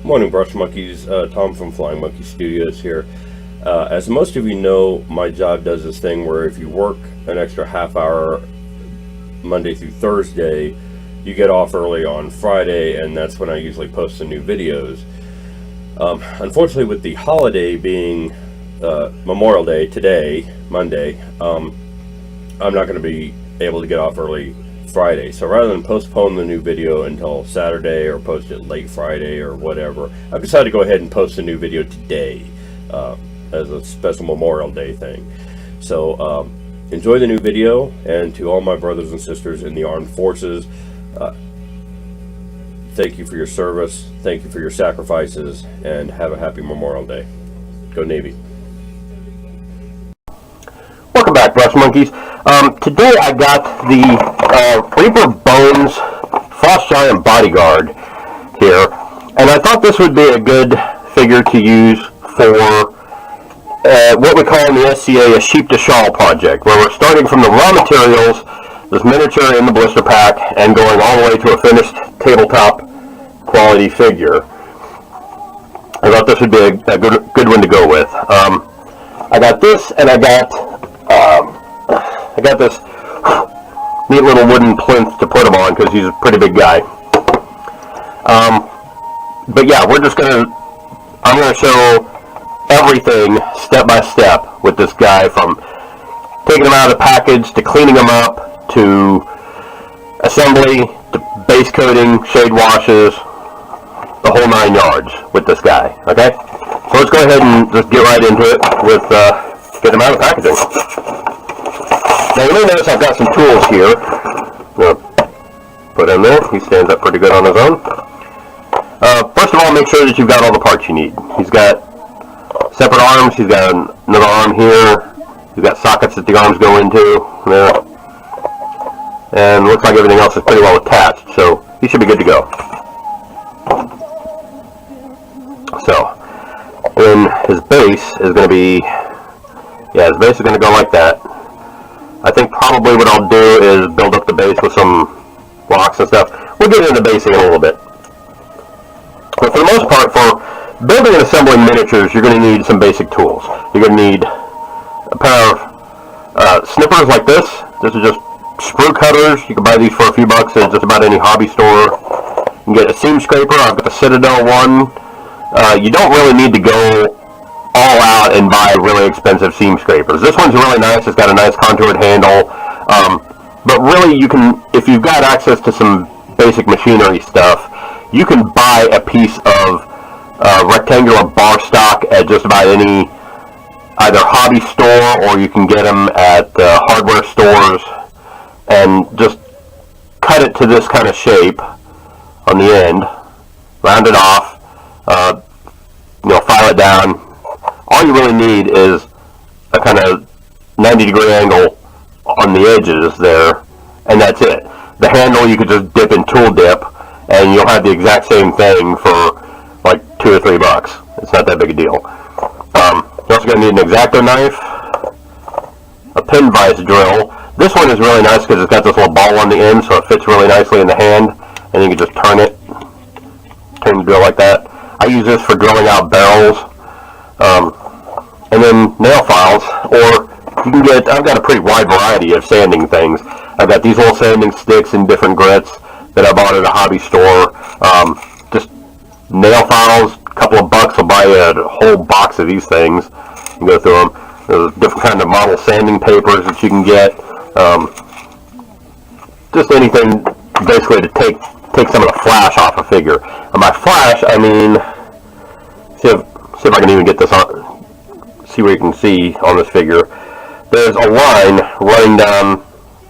Morning, Brush Monkeys. Tom from Flying Monkey Studios here. As most of you know, my job does this thing where if you work an extra half hour Monday through Thursday, you get off early on Friday, and that's when I usually post the new videos. Unfortunately, with the holiday being Memorial Day today, Monday, I'm not going to be able to get off early Friday. So rather than postpone the new video until Saturday or post it late Friday or whatever, I've decided to go ahead and post a new video today as a special Memorial Day thing. So enjoy the new video, and to all my brothers and sisters in the armed forces, thank you for your service, thank you for your sacrifices, and have a happy Memorial Day. Go Navy. Welcome back, Brush Monkeys. Today I got the Reaper Bones Frost Giant Bodyguard here, and I thought this would be a good figure to use for what we call in the SCA a sheep to shawl project, where we're starting from the raw materials, this miniature in the blister pack, and going all the way to a finished tabletop quality figure. I thought this would be a good one to go with. I got this, and I got this neat little wooden plinth to put him on because he's a pretty big guy. But yeah, I'm gonna show everything step by step with this guy, from taking him out of the package to cleaning him up to assembly to base coating, shade washes, the whole 9 yards with this guy. Okay, so let's go ahead and just get right into it with get him out of the packaging. Now you may notice I've got some tools here. Put him there. He stands up pretty good on his own. First of all, make sure that you've got all the parts you need. He's got separate arms. He's got another arm here. He's got sockets that the arms go into there. And looks like everything else is pretty well attached, so he should be good to go. So, then his base is going to be, his base is going to go like that. I think probably what I'll do is build up the base with some blocks and stuff. We'll get into basing in a little bit. But for the most part, for building and assembling miniatures, you're going to need some basic tools. You're going to need a pair of snippers like this. This is just sprue cutters. You can buy these for a few bucks at just about any hobby store. You can get a seam scraper. I've got the Citadel one. You don't really need to go all out and buy really expensive seam scrapers. This one's really nice. It's got a nice contoured handle. But really, you can, if you've got access to some basic machinery stuff, you can buy a piece of rectangular bar stock at just about any either hobby store, or you can get them at hardware stores, and just cut it to this kind of shape on the end, round it off, file it down. All you really need is a kind of 90-degree angle on the edges there, and that's it. The handle you could just dip in tool dip, and you'll have the exact same thing for like $2 or $3. It's not that big a deal. You're also going to need an X-Acto knife, a pin vise drill. This one is really nice because it's got this little ball on the end, so it fits really nicely in the hand, and you can just turn the drill like that. I use this for drilling out barrels. And then nail files, or you can get, I've got a pretty wide variety of sanding things. I've got these little sanding sticks in different grits that I bought at a hobby store. Just nail files, a couple of bucks will buy you a whole box of these things and go through them. There's different kind of model sanding papers that you can get. Just anything basically to take some of the flash off a figure. And by flash, I mean, see if I can even get this on. See what you can see on this figure. There's a line running down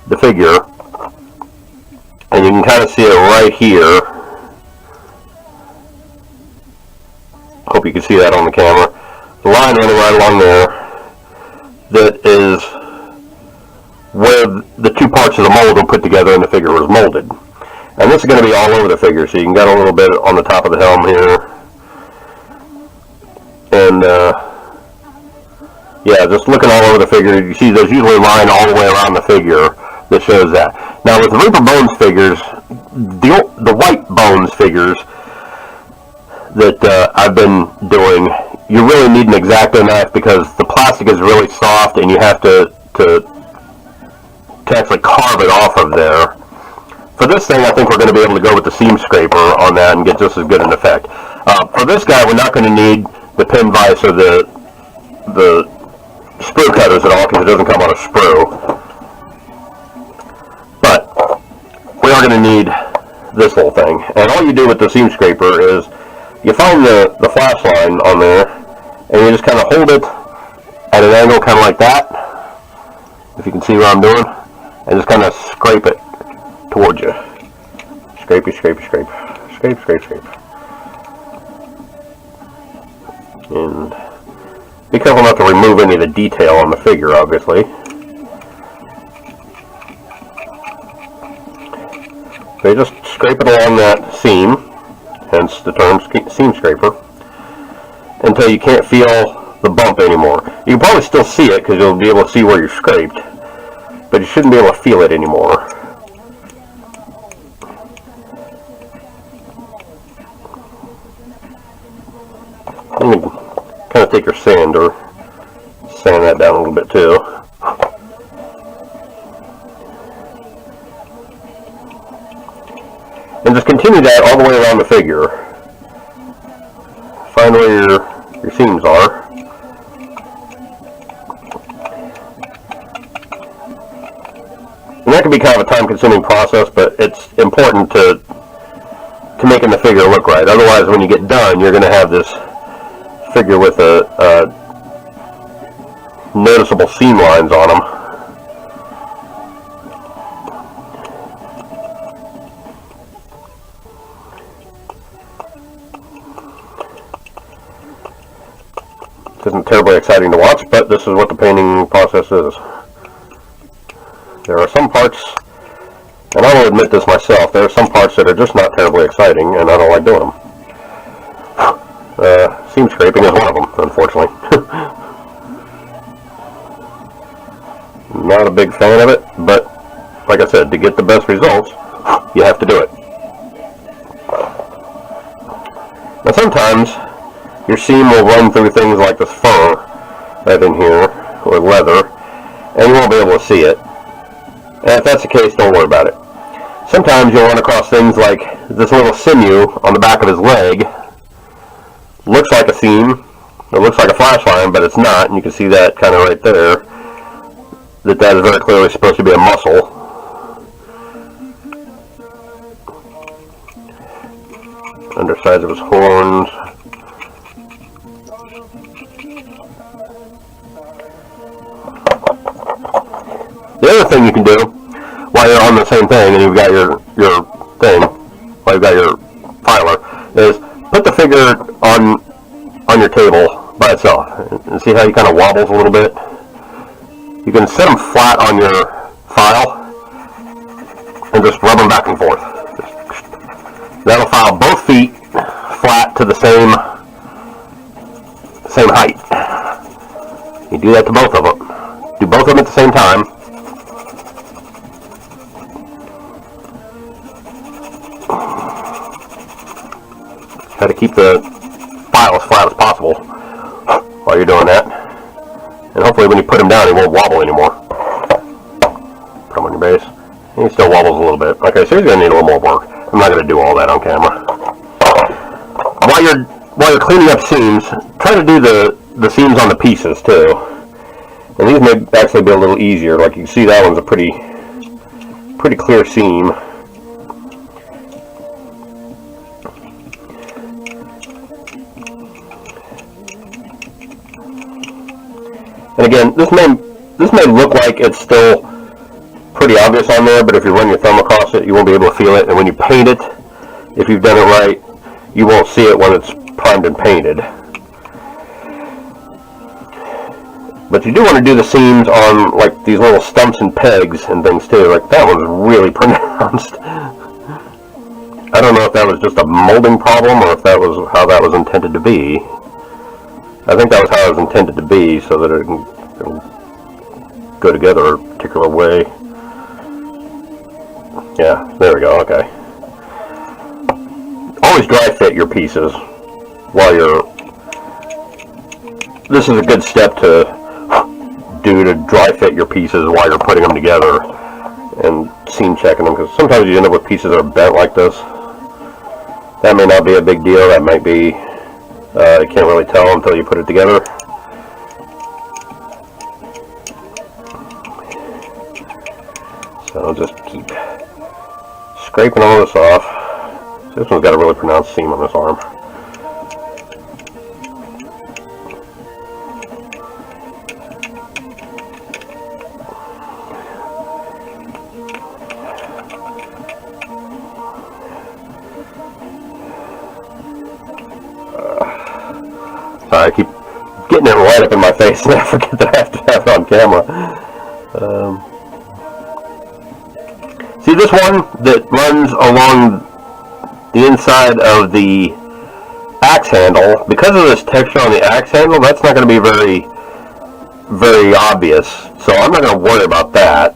the figure, and you can kind of see it right here. Hope you can see that on the camera. The line running right along there, that is where the two parts of the mold were put together and the figure was molded. And this is going to be all over the figure, so you can get a little bit on the top of the helm here. And just looking all over the figure, you see there's usually a line all the way around the figure that shows that. Now with the Reaper Bones figures, the white Bones figures, that I've been doing, you really need an X-Acto knife because the plastic is really soft and you have to actually carve it off of there. For this thing, I think we're going to be able to go with the seam scraper on that and get just as good an effect. For this guy, we're not going to need the pin vise or the sprue cutters at all because it doesn't come on a sprue. But we are going to need this whole thing. And all you do with the seam scraper is you find the flash line on there and you just kind of hold it at an angle kind of like that, if you can see what I'm doing, and just kind of scrape it towards you. Scrapey, scrapey, scrape. Scrape, scrape, scrape. And be careful not to remove any of the detail on the figure, obviously. So you just scrape it along that seam, hence the term seam scraper, until you can't feel the bump anymore. You can probably still see it because you'll be able to see where you're scraped, but you shouldn't be able to feel it anymore. You can kind of take your sand or sand that down a little bit too. And just continue that all the way around the figure. Find where your seams are. And that can be kind of a time-consuming process, but it's important to making the figure look right. Otherwise, when you get done, you're going to have this figure with a noticeable seam lines on them. It isn't terribly exciting to watch, but this is what the painting process is. There are some parts, and I will admit this myself, there are some parts that are just not terribly exciting, and I don't like doing them. Seam scraping is one of them, unfortunately. Not a big fan of it, but like I said, to get the best results, you have to do it. Now sometimes your seam will run through things like this fur right in here, or leather, and you won't be able to see it. And if that's the case, don't worry about it. Sometimes you'll run across things like this little sinew on the back of his leg. Looks like a seam, it looks like a flash line, but it's not, and you can see that kind of right there, that is very clearly supposed to be a muscle. Undersides of his horns. The other thing you can do while you're on the same thing and you've got your thing, while you've got your filer, is put the figure on your table by itself and see how he kind of wobbles a little bit. You can set them flat on your file and just rub them back and forth. That'll file both feet flat to the same height. You do that to both of them. Do both of them at the same time. Try to keep the file as flat as possible while you're doing that. And hopefully when you put him down, he won't wobble anymore. Put him on your base. And he still wobbles a little bit. Okay, so he's going to need a little more work. I'm not going to do all that on camera. While you're cleaning up seams, try to do the seams on the pieces too. And these may actually be a little easier. Like you can see, that one's a pretty clear seam. And again, this may look like it's still pretty obvious on there, but if you run your thumb across it, you won't be able to feel it. And when you paint it, if you've done it right, you won't see it when it's primed and painted. But you do want to do the seams on like these little stumps and pegs and things too. Like that one's really pronounced. I don't know if that was just a molding problem or if that was how that was intended to be. I think that was how it was intended to be, so that it'll go together a particular way. Yeah, there we go, okay. Always dry fit your pieces. while you're, this is a good step to do to dry fit your pieces while you're putting them together and seam checking them, because sometimes you end up with pieces that are bent like this. That may not be a big deal, that might be, you can't really tell until you put it together. So I'll just keep scraping all this off. This one's got a really pronounced seam on this arm. Sorry, I keep getting it right up in my face and I forget that I have to have it on camera. See this one that runs along the inside of the axe handle? Because of this texture on the axe handle, that's not going to be very obvious. So I'm not going to worry about that.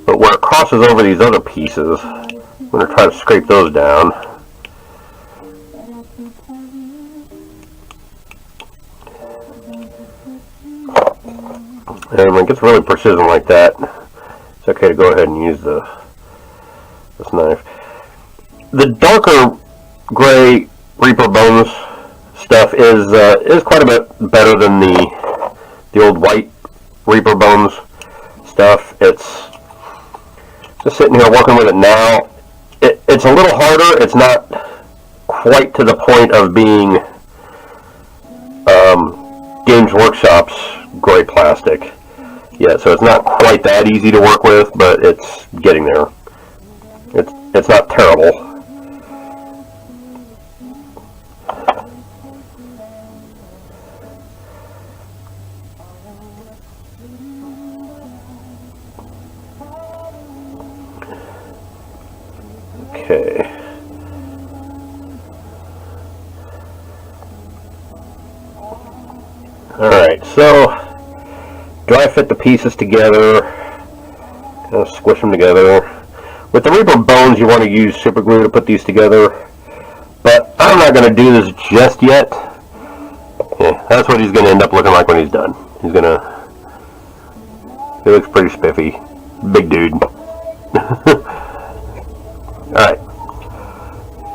But where it crosses over these other pieces, I'm going to try to scrape those down. And when it gets really precision like that, it's okay to go ahead and use this knife. The darker gray Reaper Bones stuff is quite a bit better than the old white Reaper Bones stuff. It's just sitting here working with it now. It's a little harder. It's not quite to the point of being Games Workshop's gray plastic. Yeah, so it's not quite that easy to work with, but it's getting there. It's not terrible. Okay. Alright, so dry fit the pieces together, kind of squish them together. With the Reaper Bones, you want to use super glue to put these together, but I'm not going to do this just yet. Yeah, that's what he's going to end up looking like when he's done. He looks pretty spiffy. Big dude. Alright.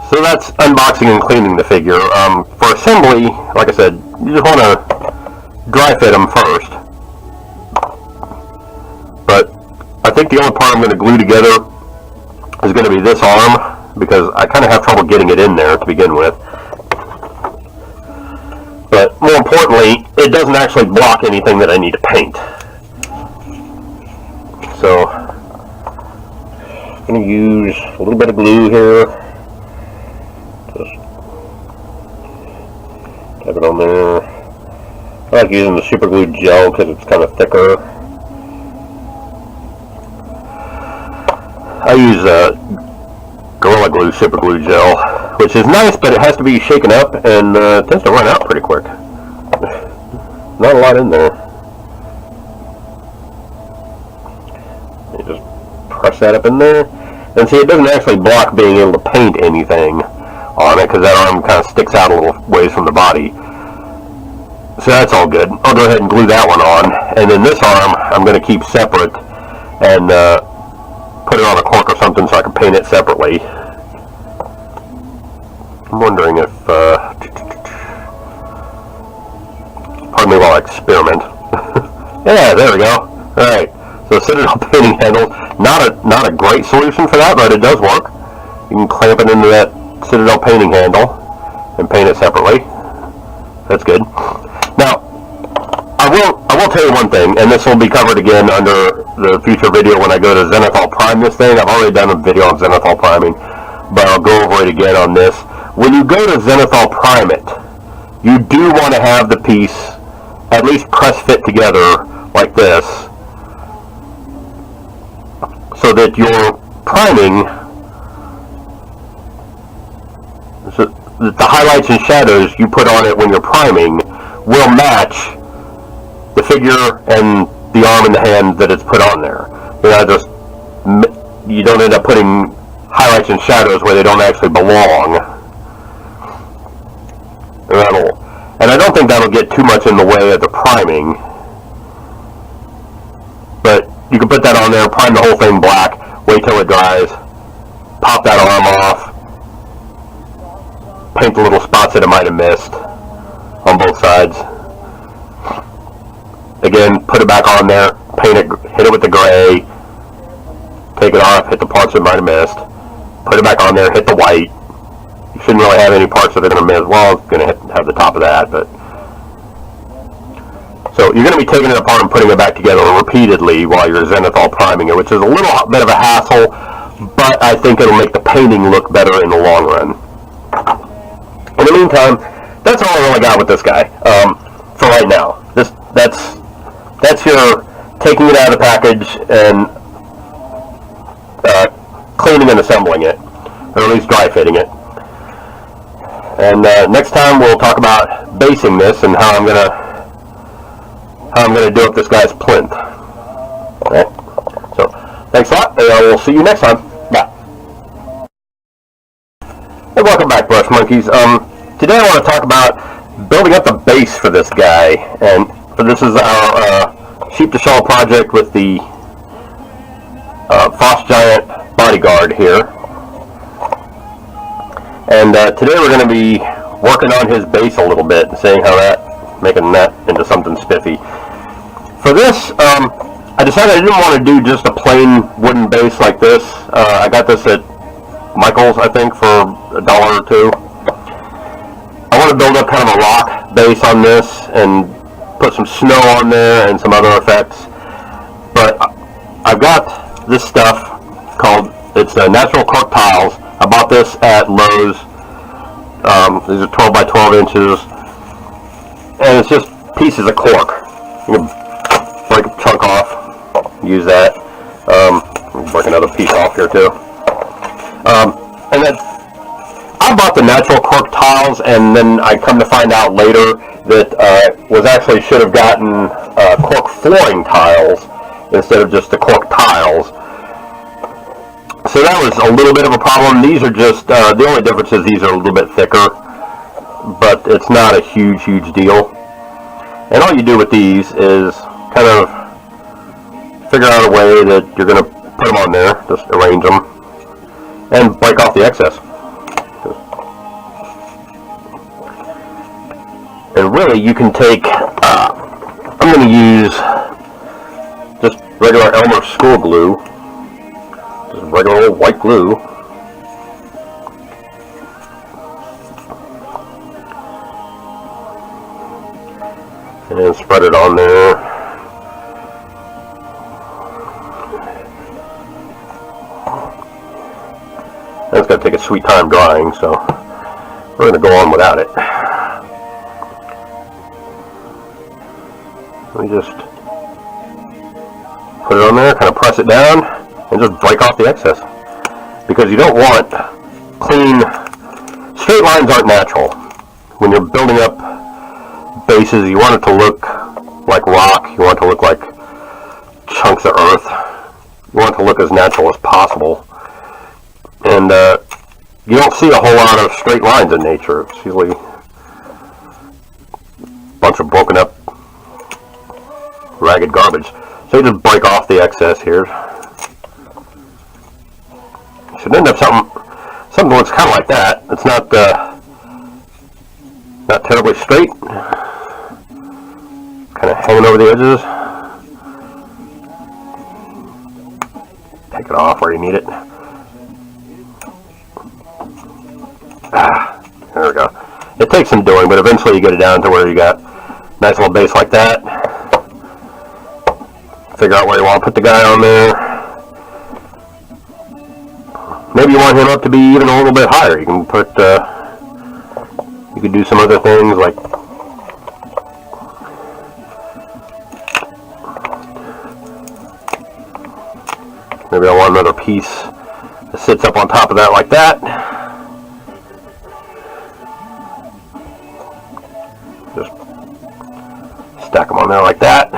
So that's unboxing and cleaning the figure. For assembly, like I said, you just want to dry fit them first. But I think the only part I'm going to glue together is going to be this arm, because I kind of have trouble getting it in there to begin with. But more importantly, it doesn't actually block anything that I need to paint. So I'm going to use a little bit of glue here. Just tap it on there. I like using the super glue gel because it's kind of thicker. I use Gorilla Glue super glue gel, which is nice, but it has to be shaken up and tends to run out pretty quick. Not a lot in there. You just press that up in there, and see, it doesn't actually block being able to paint anything on it because that arm kind of sticks out a little ways from the body. So that's all good. I'll go ahead and glue that one on, and then this arm I'm going to keep separate and put it on a cork or something so I can paint it separately. I'm wondering if pardon me while I experiment. Yeah, there we go. Alright, so Citadel painting handle, not a great solution for that, but it does work. You can clamp it into that Citadel painting handle and paint it separately. That's good. Now, I will tell you one thing, and this will be covered again under the future video when I go to Zenithal Prime this thing. I've already done a video on Zenithal priming, but I'll go over it again on this. When you go to Zenithal Prime it, you do want to have the piece at least press fit together like this, so that your priming, so that the highlights and shadows you put on it when you're priming will match the figure and the arm and the hand that it's put on there. You don't end up putting highlights and shadows where they don't actually belong. and I don't think that'll get too much in the way of the priming. But you can put that on there, prime the whole thing black, wait till it dries, pop that arm off, paint the little spots that it might have missed on both sides. Again, put it back on there, paint it, hit it with the gray, take it off, hit the parts that might have missed, put it back on there, hit the white. You shouldn't really have any parts that are going to miss. Well, it's going to have the top of that, but so you're going to be taking it apart and putting it back together repeatedly while you're zenithal priming it, which is a little bit of a hassle, but I think it'll make the painting look better in the long run. In the meantime, that's all I really got with this guy for right now. That's your taking it out of the package and cleaning and assembling it, or at least dry fitting it. And next time we'll talk about basing this and how I'm gonna do up this guy's plinth. Okay. So thanks a lot, and we'll see you next time. Bye. Hey, welcome back, Brush Monkeys. Today I want to talk about building up the base for this guy, and this is our sheep to shawl project with the Frost Giant Bodyguard here. And today we're going to be working on his base a little bit and seeing how making that into something spiffy. For this, I decided I didn't want to do just a plain wooden base like this. I got this at Michael's, I think, for $1 or $2. I want to build up kind of a rock base on this and put some snow on there and some other effects. But I've got this stuff called, it's Natural Cork Tiles. I bought this at Lowe's. These are 12 by 12 inches. And it's just pieces of cork. You can break a chunk off, use that. Break another piece off here too. And then I bought the natural cork tiles, and then I come to find out later that should have gotten cork flooring tiles instead of just the cork tiles. So that was a little bit of a problem. These are just, the only difference is these are a little bit thicker, but it's not a huge deal. And all you do with these is kind of figure out a way that you're going to put them on there, just arrange them, and break off the excess. And really, you can take, I'm going to use just regular Elmer school glue, just regular old white glue. And spread it on there. And it's going to take a sweet time drying, so we're going to go on without it. Let me just put it on there, kind of press it down, and just break off the excess. Because you don't want clean, straight lines aren't natural. When you're building up bases, you want it to look like rock, you want it to look like chunks of earth, you want it to look as natural as possible. And you don't see a whole lot of straight lines in nature. It's usually a bunch of broken up, ragged garbage. So you just break off the excess here. You should end up something that looks kind of like that. It's not terribly straight. Kind of hanging over the edges. Take it off where you need it. There we go. It takes some doing, but eventually you get it down to where you got a nice little base like that. Figure out where you want to put the guy on there. Maybe you want him up to be even a little bit higher. You can put, you could do some other things like maybe I want another piece that sits up on top of that like that. Just stack them on there like that.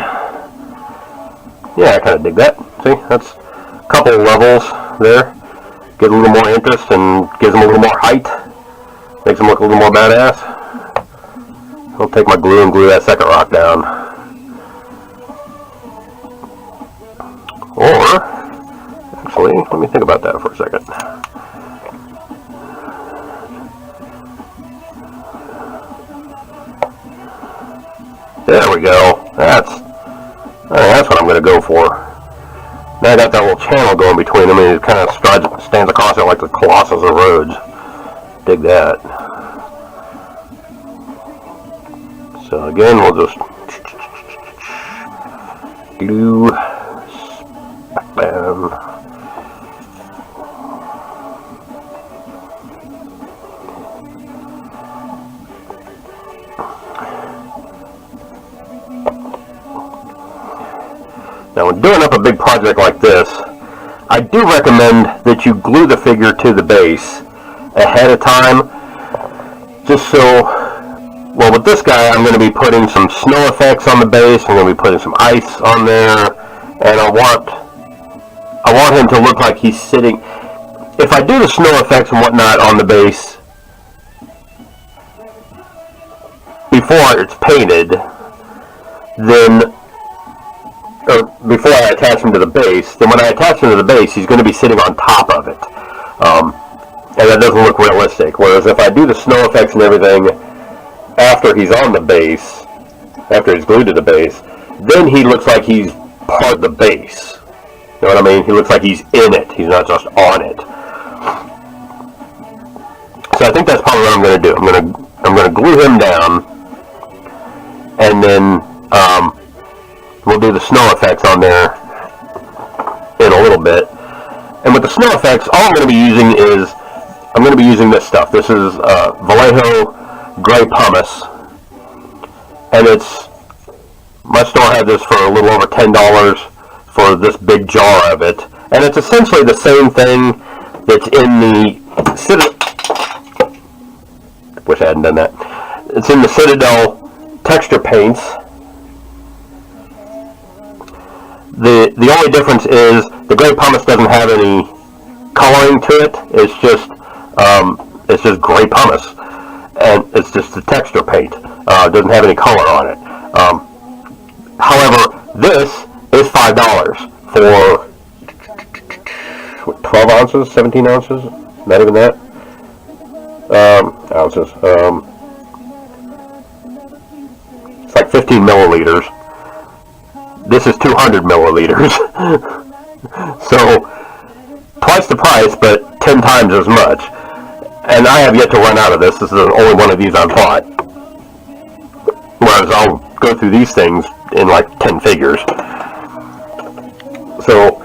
Yeah, I kind of dig that. See, that's a couple of levels there. Get a little more interest and gives them a little more height. Makes them look a little more badass. I'll take my glue and glue that second rock down. Or, actually, let me think about that for a second. There we go. That's what I'm going to go for. Now I got that little channel going between them, and it kind of stands across it like the Colossus of Rhodes. Dig that. So again, we'll just glue back down. Now, when doing up a big project like this, I do recommend that you glue the figure to the base ahead of time, just so, well, with this guy, I'm going to be putting some snow effects on the base, I'm going to be putting some ice on there, and I want him to look like he's sitting. If I do the snow effects and whatnot on the base before it's painted, then or before I attach him to the base, then when I attach him to the base, he's going to be sitting on top of it. And that doesn't look realistic. Whereas if I do the snow effects and everything after he's on the base, after he's glued to the base, then he looks like he's part of the base. You know what I mean? He looks like he's in it. He's not just on it. So I think that's probably what I'm going to do. I'm going to glue him down, and then we'll do the snow effects on there in a little bit. And with the snow effects, all I'm going to be using is, I'm going to be using this stuff. This is Vallejo Gray Pumice. And it's, my store had this for a little over $10 for this big jar of it. And it's essentially the same thing that's in the Citadel, wish I hadn't done that. It's in the Citadel texture paints. The only difference is the Gray Pumice doesn't have any coloring to it. It's just gray pumice, and it's just the texture paint. It doesn't have any color on it. However, this is $5 for what, 12 ounces, 17 ounces, not even that. Ounces. It's like 15 milliliters. This is 200 milliliters. So, twice the price, but 10 times as much. And I have yet to run out of this. This is the only one of these I've bought. Whereas I'll go through these things in like 10 figures. So,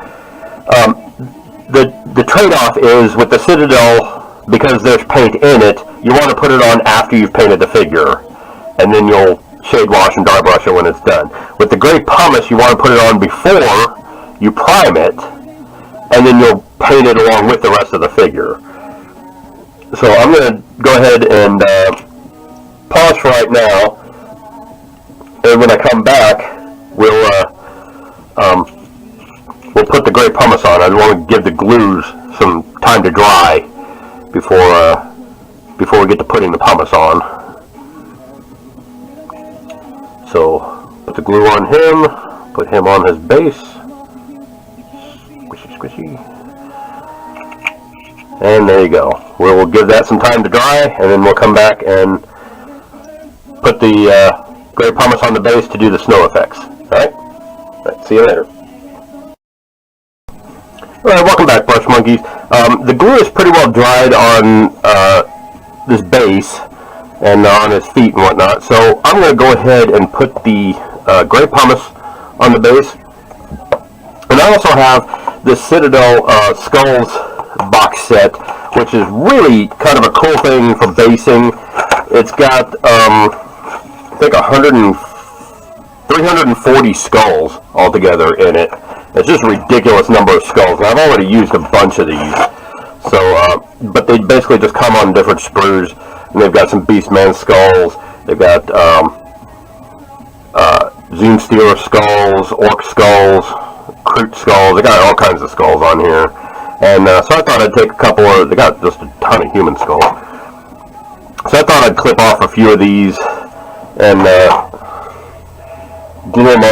the trade-off is with the Citadel, because there's paint in it, you want to put it on after you've painted the figure. And then you'll shade wash and dry brush it when it's done. With the Gray Pumice, you want to put it on before you prime it, and then you'll paint it along with the rest of the figure. So I'm going to go ahead and pause for right now, and when I come back, we'll put the Gray Pumice on. I want to give the glues some time to dry before we get to putting the pumice on. So, put the glue on him, put him on his base, squishy, squishy, and there you go. We'll give that some time to dry, and then we'll come back and put the Gray Pumice on the base to do the snow effects. Alright, see you later. Alright, welcome back, Brush Monkeys. The glue is pretty well dried on this base, and on his feet and whatnot. So I'm going to go ahead and put the Gray Pumice on the base. And I also have the Citadel Skulls box set, which is really kind of a cool thing for basing. It's got, I think, 340 skulls altogether in it. It's just a ridiculous number of skulls. And I've already used a bunch of these. So, but they basically just come on different sprues. And they've got some Beastman skulls. They've got Zune Stealer skulls, Orc skulls, Kroot skulls. They got all kinds of skulls on here. And so I thought I'd take a couple of. They got just a ton of human skulls. So I thought I'd clip off a few of these and glue them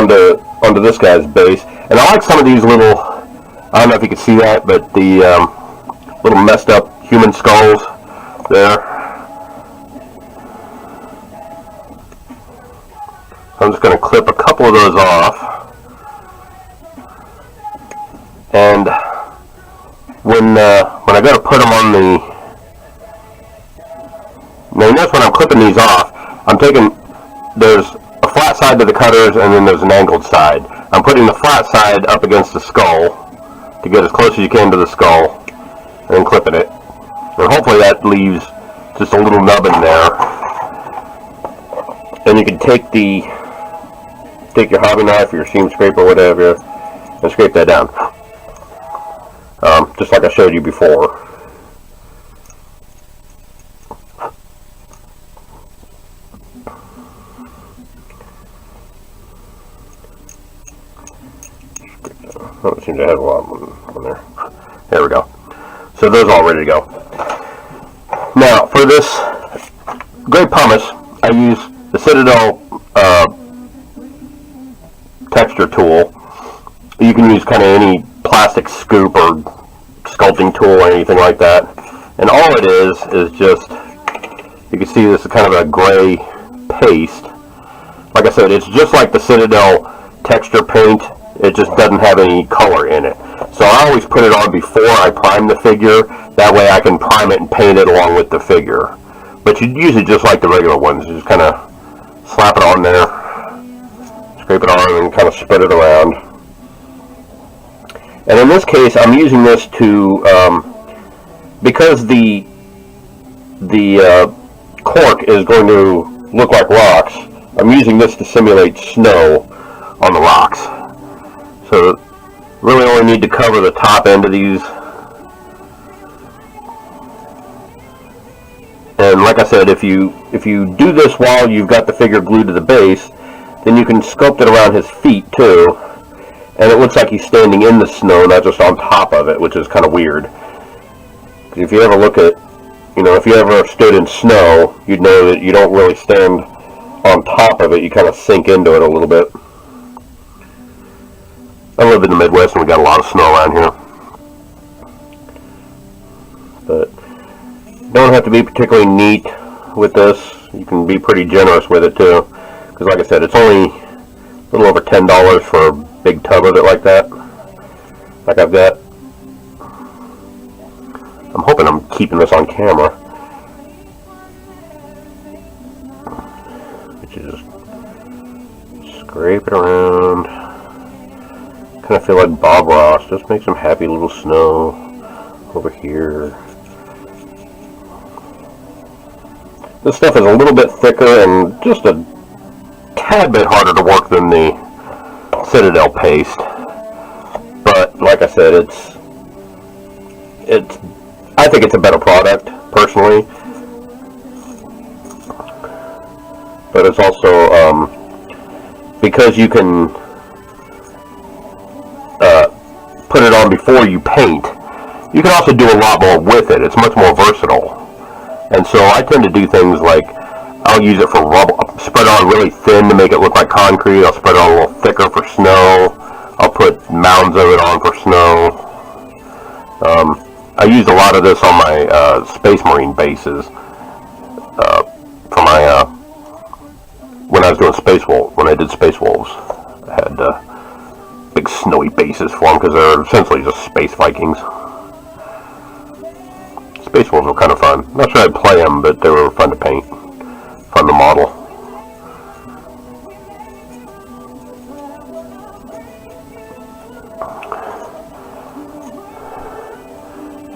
onto this guy's base. And I like some of these little, I don't know if you can see that, but the little messed up human skulls there. So I'm just going to clip a couple of those off. And when I go to put them on the, now notice when I'm clipping these off, I'm taking, there's a flat side to the cutters and then there's an angled side. I'm putting the flat side up against the skull to get as close as you can to the skull and then clipping it. And hopefully that leaves just a little nub in there. And you can take your hobby knife or your seam scraper or whatever and scrape that down. Just like I showed you before. Oh, it seems to have a lot on there. There we go. So those are all ready to go. Now, for this gray pumice, I use the Citadel texture tool. You can use kind of any plastic scoop or sculpting tool or anything like that. And all it is just, you can see this is kind of a gray paste. Like I said, it's just like the Citadel texture paint. It just doesn't have any color in it. So I always put it on before I prime the figure. That way I can prime it and paint it along with the figure. But you use it just like the regular ones. You just kind of slap it on there, scrape it on, and kind of spread it around. And in this case, I'm using this to, because the cork is going to look like rocks, I'm using this to simulate snow on the rocks. So really only need to cover the top end of these. And like I said, if you do this while you've got the figure glued to the base, then you can sculpt it around his feet too. And it looks like he's standing in the snow, not just on top of it, which is kind of weird. Because if you ever look at, if you ever stood in snow, you'd know that you don't really stand on top of it. You kind of sink into it a little bit. I live in the Midwest and we got a lot of snow around here. But you don't have to be particularly neat with this. You can be pretty generous with it too. Because like I said, it's only a little over $10 for a big tub of it like that. Like I've got. I'm hoping I'm keeping this on camera. Which is just scrape it around. Kind of feel like Bob Ross. Just make some happy little snow over here. This stuff is a little bit thicker and just a tad bit harder to work than the Citadel paste. But like I said, I think it's a better product personally. But it's also because you can put it on before you paint, you can also do a lot more with it. It's much more versatile. And so I tend to do things like, I'll use it for rubble, spread it on really thin to make it look like concrete. I'll spread it on a little thicker for snow. I'll put mounds of it on for snow. I used a lot of this on my Space Marine bases for my when I was doing when I did Space Wolves. I had big snowy bases for them because they're essentially just space Vikings. Space Wolves were kind of fun. Not sure I'd play them, but they were fun to paint, fun to model.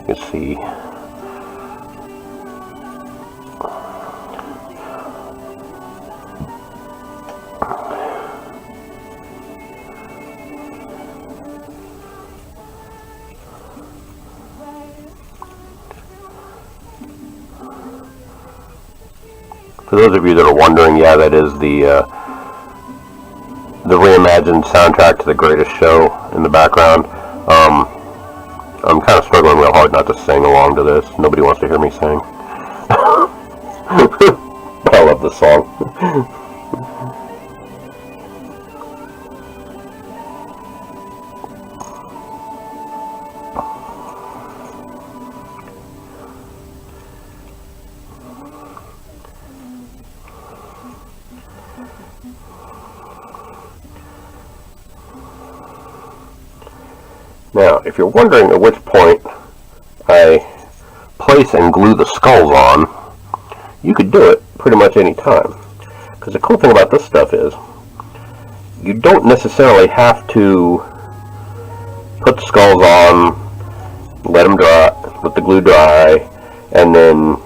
You can see. For those of you that are wondering, yeah, that is the reimagined soundtrack to The Greatest Show in the background. I'm kind of struggling real hard not to sing along to this. Nobody wants to hear me sing. I love this song. Now, if you're wondering at which point I place and glue the skulls on, you could do it pretty much any time. Because the cool thing about this stuff is, you don't necessarily have to put the skulls on, let them dry, let the glue dry, and then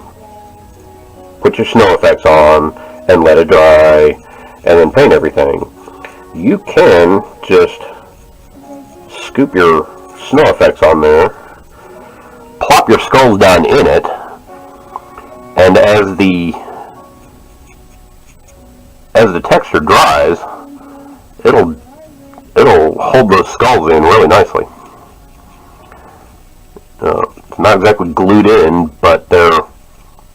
put your snow effects on and let it dry, and then paint everything. You can just scoop your snow effects on there, plop your skulls down in it, and as the texture dries, it'll hold those skulls in really nicely. It's not exactly glued in, but they're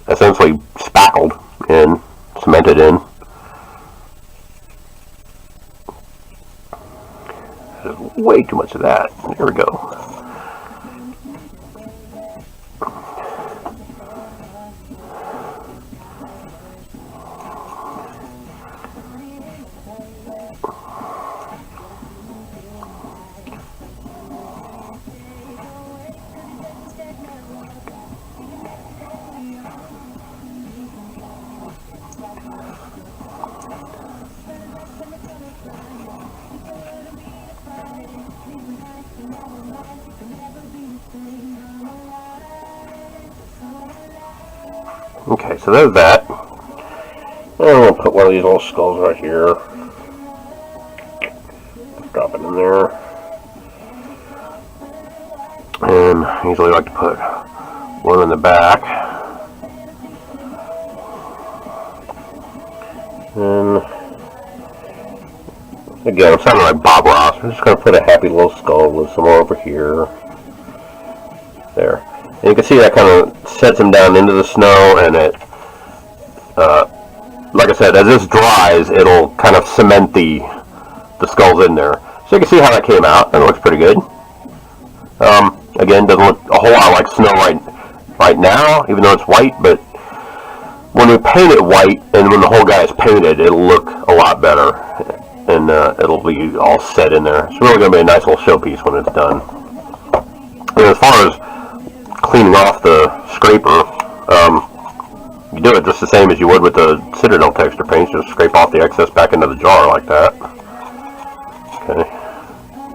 essentially spackled in, cemented in. There's way too much of that. Here we go. Okay, so there's that. I'm going to put one of these little skulls right here. Just drop it in there. And I usually like to put one in the back. And again, I'm sounding like Bob Ross. I'm just going to put a happy little skull with some more over here. There. And you can see that kind of sets them down into the snow, and it, like I said, as this dries, it'll kind of cement the skulls in there. So you can see how that came out, and it looks pretty good. Again, doesn't look a whole lot like snow right now, even though it's white, but when we paint it white, and when the whole guy is painted, it'll look a lot better, and it'll be all set in there. It's really going to be a nice little showpiece when it's done. And as far as cleaning off the scraper, you do it just the same as you would with the Citadel texture paints. Just scrape off the excess back into the jar like that. Okay,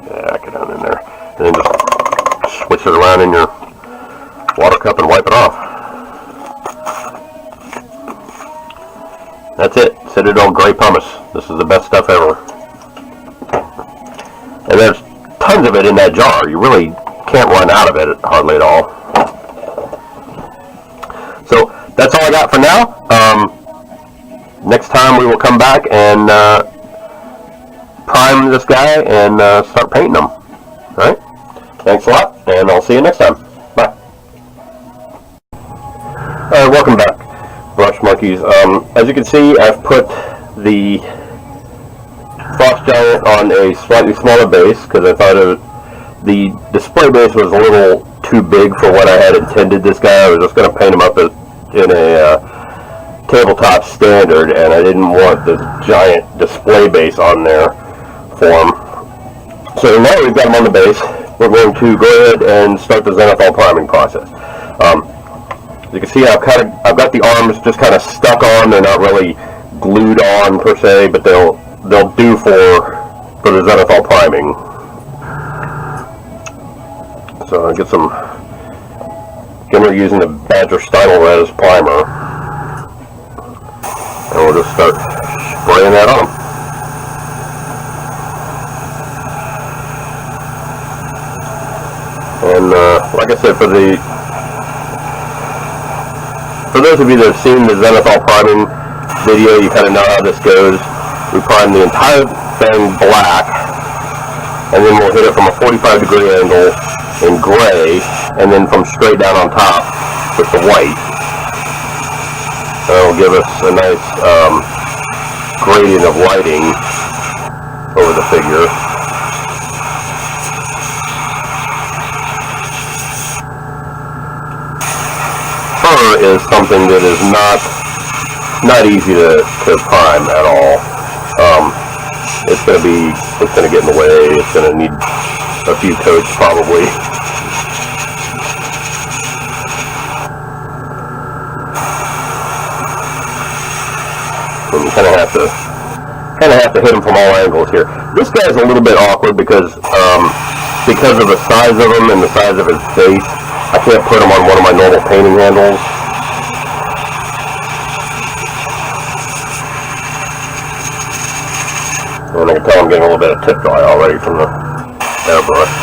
yeah, get down in there, and then just switch it around in your water cup and wipe it off. That's it, Citadel Gray Pumice. This is the best stuff ever. And there's tons of it in that jar. You really can't run out of it hardly at all. So that's all I got for now. Next time we will come back and prime this guy and start painting him. Alright? Thanks a lot, and I'll see you next time. Bye. Alright, welcome back, Brush Monkeys. As you can see, I've put the Frost Giant on a slightly smaller base because I thought the display base was a little too big for what I had intended this guy. I was just going to paint him up in a tabletop standard, and I didn't want the giant display base on there for him. So now we've got him on the base, we're going to go ahead and start the Zenithal priming process. As you can see, I've got the arms just kind of stuck on. They're not really glued on per se, but they'll do for the Zenithal priming. So I'll get some. Again, we're using the Badger Stynel Res primer, and we'll just start spraying that on. And like I said, for those of you that have seen the Zenithal priming video, you kind of know how this goes. We prime the entire thing black, and then we'll hit it from a 45-degree angle in gray, and then from straight down on top with the white. That'll give us a nice gradient of lighting over the figure. Fur is something that is not easy to prime at all. It's gonna get in the way. It's gonna need a few coats probably. And you kind of have to hit them from all angles here. This guy's a little bit awkward because of the size of him and the size of his face. I can't put him on one of my normal painting handles. And I can tell I'm getting a little bit of tip dry already from the airbrush.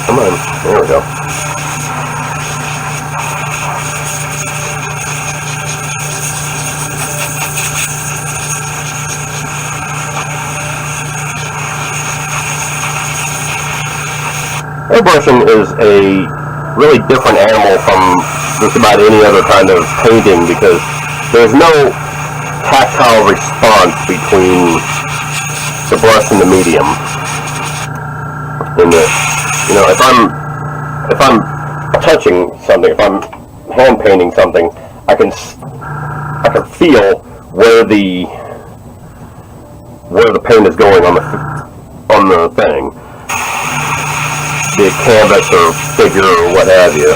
Come on, there we go. Airbrushing is a really different animal from just about any other kind of painting because there's no tactile response between the brush and the medium. You know, if I'm touching something, if I'm hand painting something, I can feel where the paint is going on the thing, be it canvas or figure or what have you.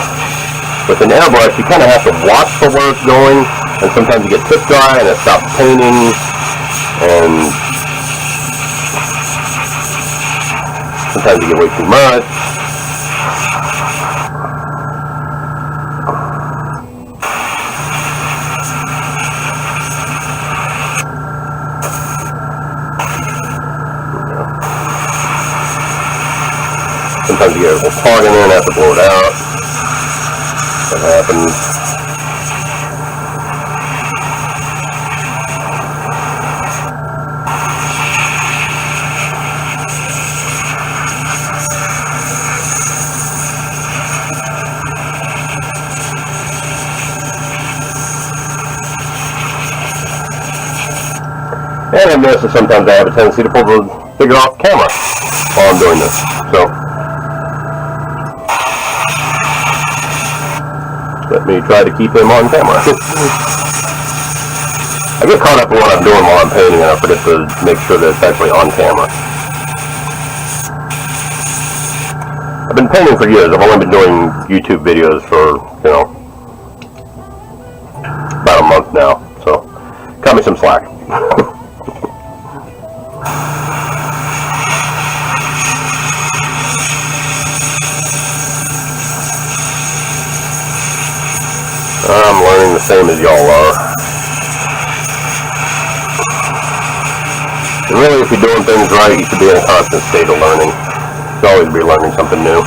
With an airbrush, you kind of have to watch for where it's going, and sometimes you get tip dry and it stops painting, and sometimes you get way too much. Sometimes you get a little part in there and have to blow it out. That happens. And I've noticed that sometimes I have a tendency to pull the figure off the camera while I'm doing this. So let me try to keep him on camera. I get caught up in what I'm doing while I'm painting and I forget to make sure that it's actually on camera. I've been painting for years. I've only been doing YouTube videos for, you know, about a month now. So cut me some slack. I'm learning the same as y'all are. And really, if you're doing things right, you should be in a constant state of learning. You should always be learning something new.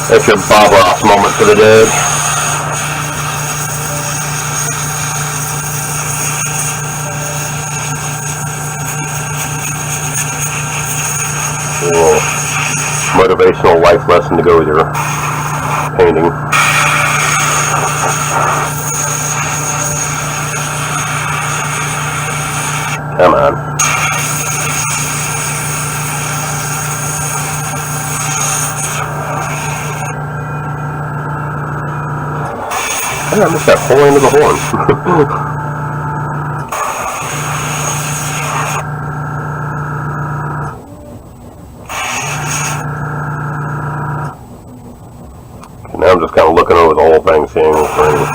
That's your Bob Ross moment for the day. Cool. Motivational life lesson to go with your painting. Come on. I missed that whole end of the horn. Now I'm just kind of looking over the whole thing, seeing if there are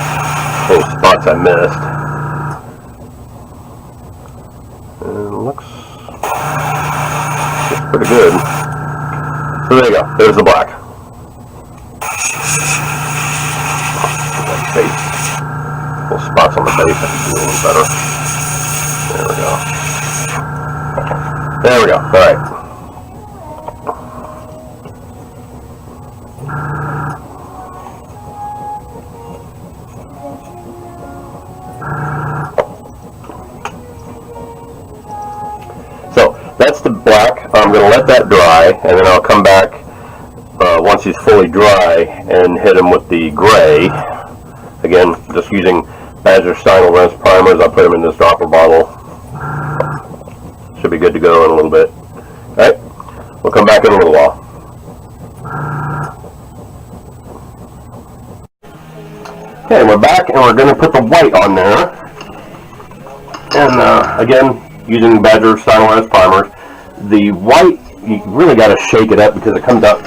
any spots I missed. And it looks pretty good. So there you go. There's the black. That face. Little spots on the base I can do a little better. There we go. There we go. All right. That's the black. I'm going to let that dry, and then I'll come back once he's fully dry and hit him with the gray. Again, just using Badger Stein Lowrance primers. I put them in this dropper bottle. Should be good to go in a little bit. Alright, we'll come back in a little while. Okay, we're back and we're going to put the white on there. And again, using Badger Stylized primers. The white, you really got to shake it up because it comes out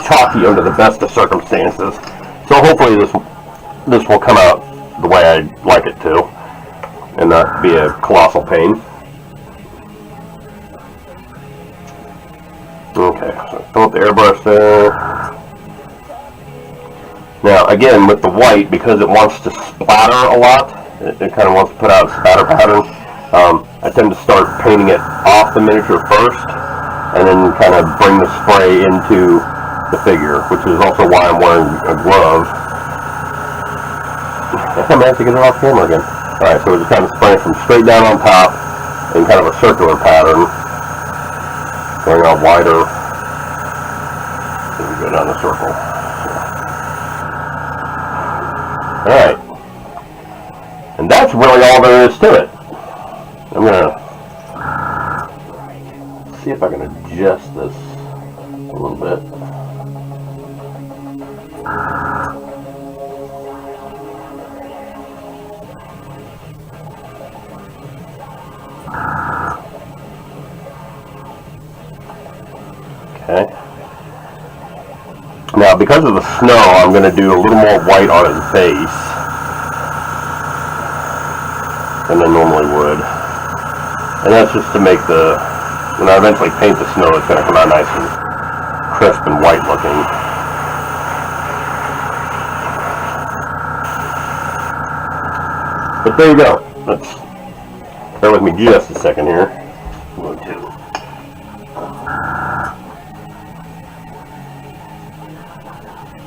chalky under the best of circumstances. So hopefully this will come out the way I'd like it to and not be a colossal pain. Okay, so fill up the airbrush there. Now again, with the white, because it wants to splatter a lot, it kind of wants to put out a spatter pattern, I tend to start painting it off the miniature first and then kind of bring the spray into the figure, which is also why I'm wearing a glove. I managed to get it off camera again. Alright, so we're just kind of spraying from straight down on top in kind of a circular pattern, going out wider as we go down the circle. Alright, and that's really all there is to it. I'm going to see if I can adjust this a little bit. Okay. Now, because of the snow, I'm going to do a little more white on his base than I normally would. And that's just to make when I eventually paint the snow, it's going to come out nice and crisp and white looking. But there you go. Bear with me just a second here.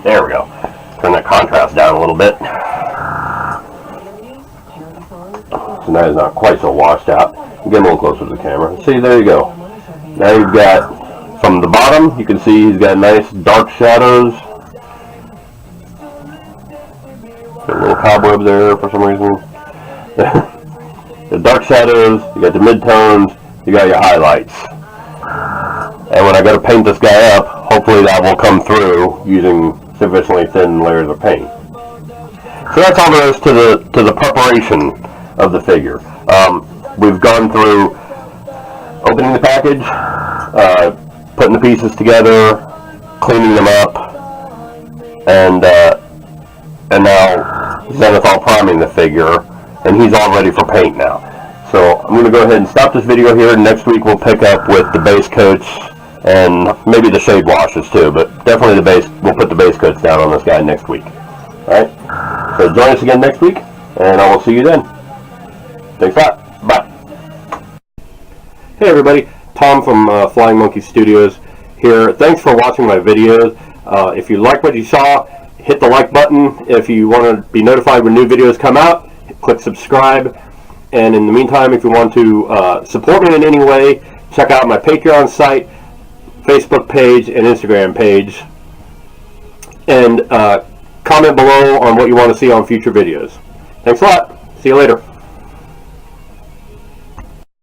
There we go. Turn that contrast down a little bit. So now it's not quite so washed out. Get a little closer to the camera. See, there you go. Now you've got, from the bottom, you can see he's got nice dark shadows. Got a little cobweb there for some reason. The dark shadows, you got the midtones, you got your highlights. And when I go to paint this guy up, hopefully that will come through using sufficiently thin layers of paint. So that's all there is to the preparation of the figure. We've gone through opening the package, putting the pieces together, cleaning them up, and now Zenithal priming the figure, and he's all ready for paint now. So I'm going to go ahead and stop this video here. Next week we'll pick up with the base coats and maybe the shade washes too, but definitely the base. We'll put the base coats down on this guy next week. Alright, so join us again next week, and I will see you then. Thanks a lot. Bye. Hey everybody, Tom from Flying Monkey Studios here. Thanks for watching my videos. If you like what you saw, hit the like button. If you want to be notified when new videos come out, click subscribe. And in the meantime, if you want to support me in any way, check out my Patreon site, Facebook page, and Instagram page. And comment below on what you want to see on future videos. Thanks a lot. See you later.